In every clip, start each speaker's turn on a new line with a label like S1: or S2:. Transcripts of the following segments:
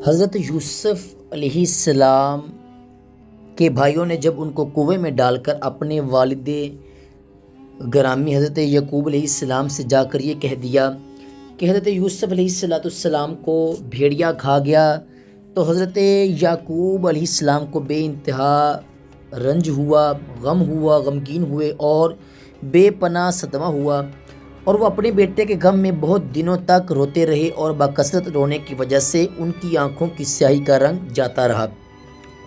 S1: حضرت یوسف علیہ السلام کے بھائیوں نے جب ان کو کنویں میں ڈال کر اپنے والد گرامی حضرت یعقوب علیہ السلام سے جا کر یہ کہہ دیا کہ حضرت یوسف علیہ السلام کو بھیڑیا کھا گیا، تو حضرت یعقوب علیہ السلام کو بے انتہا رنج ہوا، غمگین ہوئے اور بے پناہ صدمہ ہوا، اور وہ اپنے بیٹے کے غم میں بہت دنوں تک روتے رہے، اور بکثرت رونے کی وجہ سے ان کی آنکھوں کی سیاہی کا رنگ جاتا رہا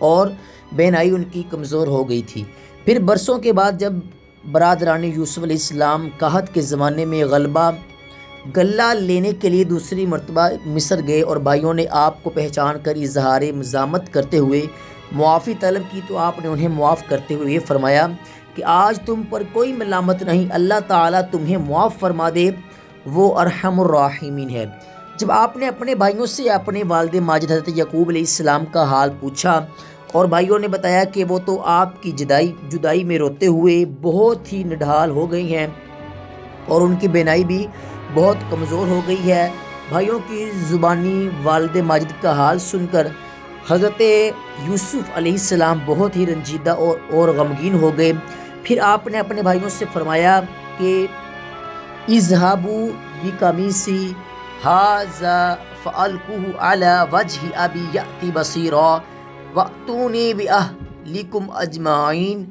S1: اور بینائی ان کی کمزور ہو گئی تھی۔ پھر برسوں کے بعد جب برادران یوسف علیہ السلام قحط کے زمانے میں غلہ لینے کے لیے دوسری مرتبہ مصر گئے اور بھائیوں نے آپ کو پہچان کر اظہار مزاحمت کرتے ہوئے معافی طلب کی، تو آپ نے انہیں معاف کرتے ہوئے یہ فرمایا کہ آج تم پر کوئی ملامت نہیں، اللہ تعالیٰ تمہیں معاف فرما دے، وہ ارحم الراحمین ہے۔ جب آپ نے اپنے بھائیوں سے اپنے والد ماجد حضرت یعقوب علیہ السلام کا حال پوچھا اور بھائیوں نے بتایا کہ وہ تو آپ کی جدائی میں روتے ہوئے بہت ہی نڈھال ہو گئی ہیں اور ان کی بینائی بھی بہت کمزور ہو گئی ہے، بھائیوں کی زبانی والد ماجد کا حال سن کر حضرت یوسف علیہ السلام بہت ہی رنجیدہ اور غمگین ہو گئے۔ پھر آپ نے اپنے بھائیوں سے فرمایا کہ اذهبوا بقمیصی ھذا فالقوہ علی وجہ ابی یأتی بصیرا واتونی باہلکم اجمعین۔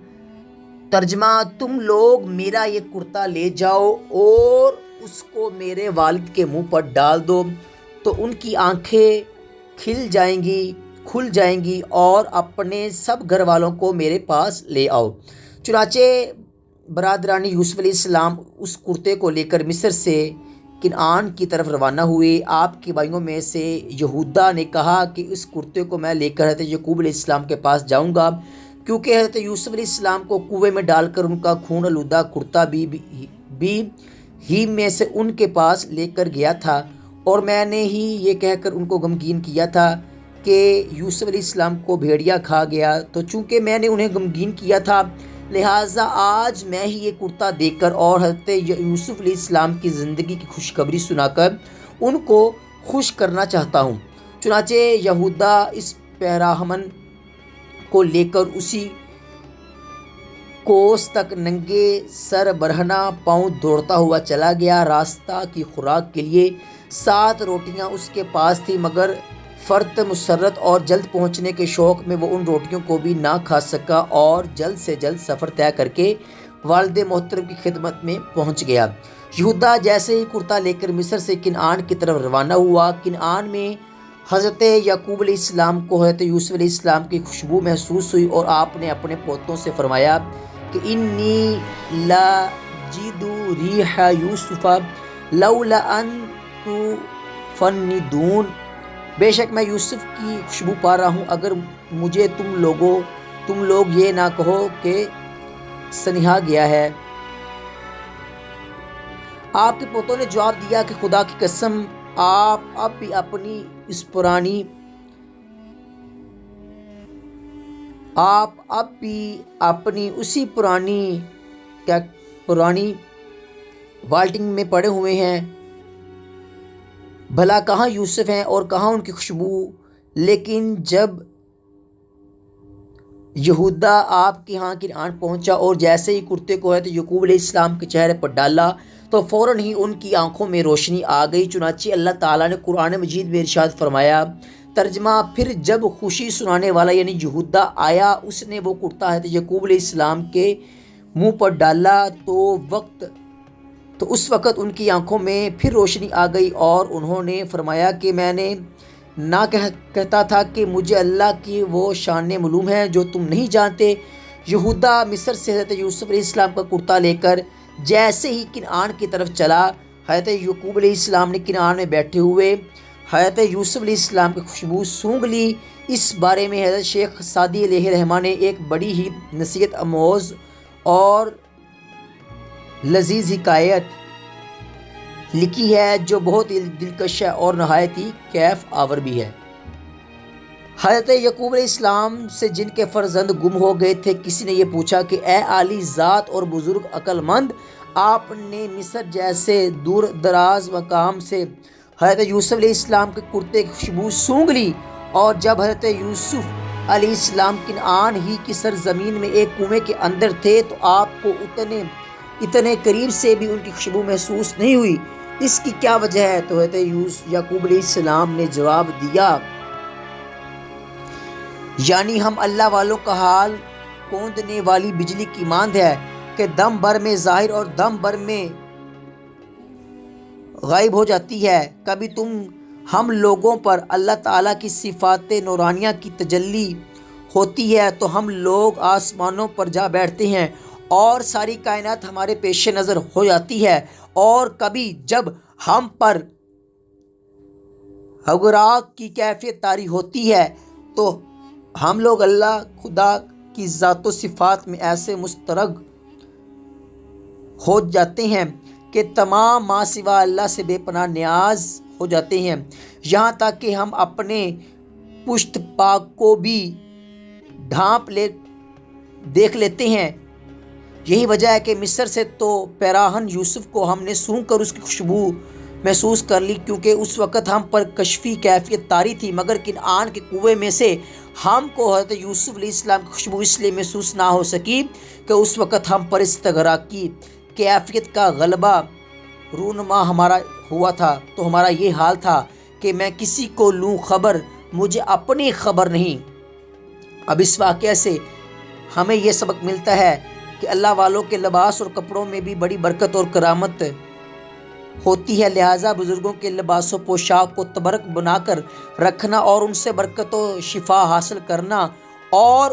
S1: ترجمہ: تم لوگ میرا یہ کرتا لے جاؤ اور اس کو میرے والد کے منہ پر ڈال دو، تو ان کی آنکھیں کھل جائیں گی اور اپنے سب گھر والوں کو میرے پاس لے آؤ۔ چنانچہ برادران یوسف علیہ السلام اس کرتے کو لے کر مصر سے کنعان کی طرف روانہ ہوئے۔ آپ کے بھائیوں میں سے یہودا نے کہا کہ اس کرتے کو میں لے کر حضرت یعقوب علیہ السلام کے پاس جاؤں گا، کیونکہ حضرت یوسف علیہ السلام کو کنویں میں ڈال کر ان کا خون آلودہ کرتا بھی ہی میں سے ان کے پاس لے کر گیا تھا، اور میں نے ہی یہ کہہ کر ان کو غمگین کیا تھا کہ یوسف علیہ السلام کو بھیڑیا کھا گیا، تو چونکہ میں نے انہیں غمگین کیا تھا لہٰذا آج میں ہی یہ کرتا دے کر اور حضرت یوسف علیہ السلام کی زندگی کی خوشخبری سنا کر ان کو خوش کرنا چاہتا ہوں۔ چنانچہ یہودا اس پیرامن کو لے کر اسی کوس تک ننگے سر برہنہ پاؤں دوڑتا ہوا چلا گیا۔ راستہ کی خوراک کے لیے 7 روٹیاں اس کے پاس تھی، مگر فرط مسرت اور جلد پہنچنے کے شوق میں وہ ان روٹیوں کو بھی نہ کھا سکا اور جلد سے جلد سفر طے کر کے والد محترم کی خدمت میں پہنچ گیا۔ یہودا جیسے ہی کرتا لے کر مصر سے کنعان کی طرف روانہ ہوا، کنعان میں حضرت یعقوب علیہ السلام کو حضرت یوسف علیہ السلام کی خوشبو محسوس ہوئی، اور آپ نے اپنے پوتوں سے فرمایا کہ انی لاجد ریح یوسف لولا ان تفندون، بے شک میں یوسف کی خوشبو پا رہا ہوں اگر مجھے تم لوگ یہ نہ کہو کہ سنہا گیا ہے۔ آپ کے پوتوں نے جواب دیا کہ خدا کی قسم آپ اب بھی اپنی اسی پرانی والٹنگ میں پڑے ہوئے ہیں، بھلا کہاں یوسف ہیں اور کہاں ان کی خوشبو؟ لیکن جب یہودا آپ کے ہاں کنعان پہنچا اور جیسے ہی کرتے کو حضرت یعقوب علیہ السلام کے چہرے پر ڈالا تو فوراً ہی ان کی آنکھوں میں روشنی آ گئی۔ چنانچہ اللہ تعالیٰ نے قرآن مجید میں ارشاد فرمایا، ترجمہ: پھر جب خوشی سنانے والا یعنی یہودا آیا، اس نے وہ کرتا حضرت یعقوب علیہ السلام کے منہ پر ڈالا تو اس وقت ان کی آنکھوں میں پھر روشنی آ گئی، اور انہوں نے فرمایا کہ میں نے نہ کہتا تھا کہ مجھے اللہ کی وہ شان معلوم ہے جو تم نہیں جانتے۔ یہودا مصر سے حضرت یوسف علیہ السلام کا کرتا لے کر جیسے ہی کنعان کی طرف چلا، حضرت یعقوب علیہ السلام نے کنعان میں بیٹھے ہوئے حضرت یوسف علیہ السلام کی خوشبو سونگھ لی۔ اس بارے میں حضرت شیخ سعدی علیہ رحمہ نے ایک بڑی ہی نصیحت آموز اور لذیذ حکایت لکھی ہے جو بہت دلکش ہے اور نہایت ہی کیف آور بھی ہے۔ حضرت یعقوب علیہ السلام سے جن کے فرزند گم ہو گئے تھے، کسی نے یہ پوچھا کہ اے عالی ذات اور بزرگ عقل مند، آپ نے مصر جیسے دور دراز مقام سے حضرت یوسف علیہ السلام کے کرتے کی خوشبو سونگھ لی اور جب حضرت یوسف علیہ السلام کنعان ہی کی سرزمین میں ایک کنویں کے اندر تھے تو آپ کو اتنے قریب سے بھی ان کی خوشبو محسوس نہیں ہوئی، اس کی کیا وجہ ہے؟ تو حضرت یعقوب علیہ السلام نے جواب دیا، یعنی ہم اللہ والوں کا حال کوندنے والی بجلی کی مانند ہے کہ دم بھر میں ظاہر اور دم بھر میں غائب ہو جاتی ہے۔ کبھی ہم لوگوں پر اللہ تعالیٰ کی صفات نورانیہ کی تجلی ہوتی ہے تو ہم لوگ آسمانوں پر جا بیٹھتے ہیں اور ساری کائنات ہمارے پیش نظر ہو جاتی ہے، اور کبھی جب ہم پر حغراق کی کیفیت طاری ہوتی ہے تو ہم لوگ اللہ خدا کی ذات و صفات میں ایسے مستغرق ہو جاتے ہیں کہ تمام ما سوا اللہ سے بے پناہ نیاز ہو جاتے ہیں، یہاں تک کہ ہم اپنے پشت پاک کو بھی دیکھ لیتے ہیں۔ یہی وجہ ہے کہ مصر سے تو پیراہن یوسف کو ہم نے سونگھ کر اس کی خوشبو محسوس کر لی، کیونکہ اس وقت ہم پر کشفی کیفیت طاری تھی، مگر کنعان کے کنویں میں سے ہم کو حضرت یوسف علیہ السلام کی خوشبو اس لیے محسوس نہ ہو سکی کہ اس وقت ہم پر استغراقی کیفیت کا غلبہ رونما ہمارا ہوا تھا۔ تو ہمارا یہ حال تھا کہ میں کسی کو لوں خبر، مجھے اپنی خبر نہیں۔ اب اس واقعے سے ہمیں یہ سبق ملتا ہے کہ اللہ والوں کے لباس اور کپڑوں میں بھی بڑی برکت اور کرامت ہوتی ہے، لہٰذا بزرگوں کے لباس و پوشاک کو تبرک بنا کر رکھنا اور ان سے برکت و شفا حاصل کرنا اور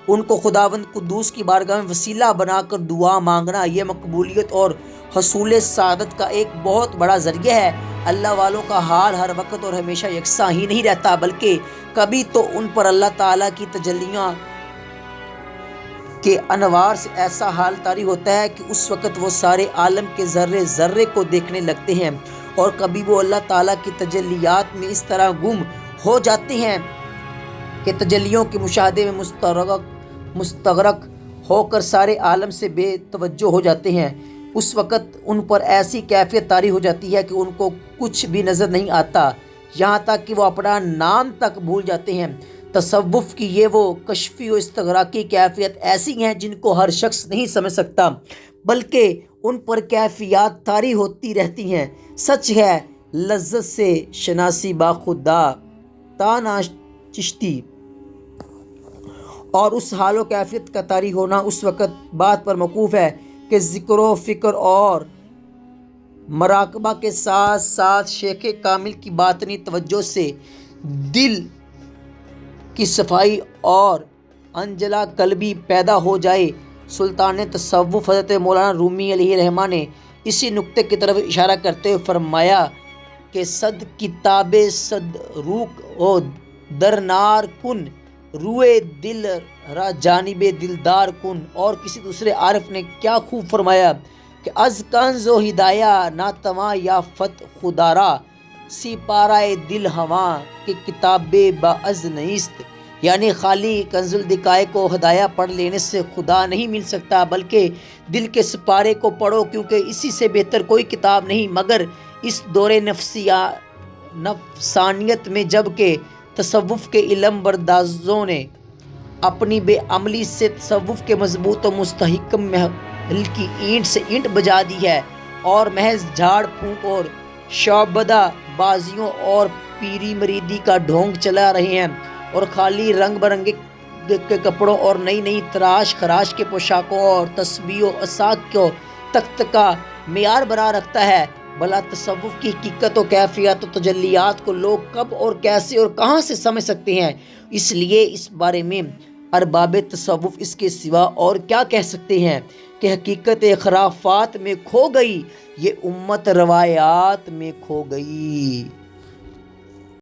S1: ان کو خداوند قدوس کی بارگاہ میں وسیلہ بنا کر دعا مانگنا، یہ مقبولیت اور حصول سعادت کا ایک بہت بڑا ذریعہ ہے۔ اللہ والوں کا حال ہر وقت اور ہمیشہ یکساں ہی نہیں رہتا، بلکہ کبھی تو ان پر اللہ تعالیٰ کی تجلیاں کے انوار سے ایسا حال طاری ہوتا ہے کہ اس وقت وہ سارے عالم کے ذرے ذرے کو دیکھنے لگتے ہیں، اور کبھی وہ اللہ تعالیٰ کی تجلیات میں اس طرح گم ہو جاتے ہیں کہ تجلیوں کے مشاہدے میں مستغرق ہو کر سارے عالم سے بے توجہ ہو جاتے ہیں۔ اس وقت ان پر ایسی کیفیت طاری ہو جاتی ہے کہ ان کو کچھ بھی نظر نہیں آتا، یہاں تک کہ وہ اپنا نام تک بھول جاتے ہیں۔ تصوف کی یہ وہ کشفی و استغراقی کیفیت ایسی ہیں جن کو ہر شخص نہیں سمجھ سکتا، بلکہ ان پر کیفیات طاری ہوتی رہتی ہیں۔ سچ ہے لذت سے شناسی باخدا تانا چشتی، اور اس حال و کیفیت کا طاری ہونا اس وقت بات پر موقوف ہے کہ ذکر و فکر اور مراقبہ کے ساتھ ساتھ شیخ کامل کی باطنی توجہ سے دل کی صفائی اور انجلا قلبی پیدا ہو جائے۔ سلطان تصوف حضرت مولانا رومی علیہ رحمہ نے اسی نقطے کی طرف اشارہ کرتے ہوئے فرمایا کہ صد کتاب صد روک و درنار کن، روئے دل را جانب دلدار کن۔ اور کسی دوسرے عارف نے کیا خوب فرمایا کہ از کنز و ہدایہ ناتواں یا فت خدارا، سی پارائے دل ہواں کہ کتاب باز نیست، یعنی خالی کنز الدقائق کو ہدایہ پڑھ لینے سے خدا نہیں مل سکتا، بلکہ دل کے سپارے کو پڑھو، کیونکہ اسی سے بہتر کوئی کتاب نہیں۔ مگر اس دور نفسانیت میں جب کہ تصوف کے علم بردازوں نے اپنی بے عملی سے تصوف کے مضبوط و مستحکم محل کی اینٹ سے اینٹ بجا دی ہے، اور محض جھاڑ پھونک اور شعبدہ بازیوں اور پیری مریدی کا ڈھونگ چلا رہے ہیں، اور خالی رنگ برنگے کے کپڑوں اور نئی نئی تراش خراش کے پوشاکوں اور تسبیح و عصاق کو تخت کا معیار بنا رکھتا ہے۔ بھلا تصوف کی حقیقت و کیفیات و تجلیات کو لوگ کب اور کیسے اور کہاں سے سمجھ سکتے ہیں؟ اس لیے اس بارے میں ارباب تصوف اس کے سوا اور کیا کہہ سکتے ہیں کہ حقیقت خرافات میں کھو گئی، یہ امت روایات میں کھو گئی۔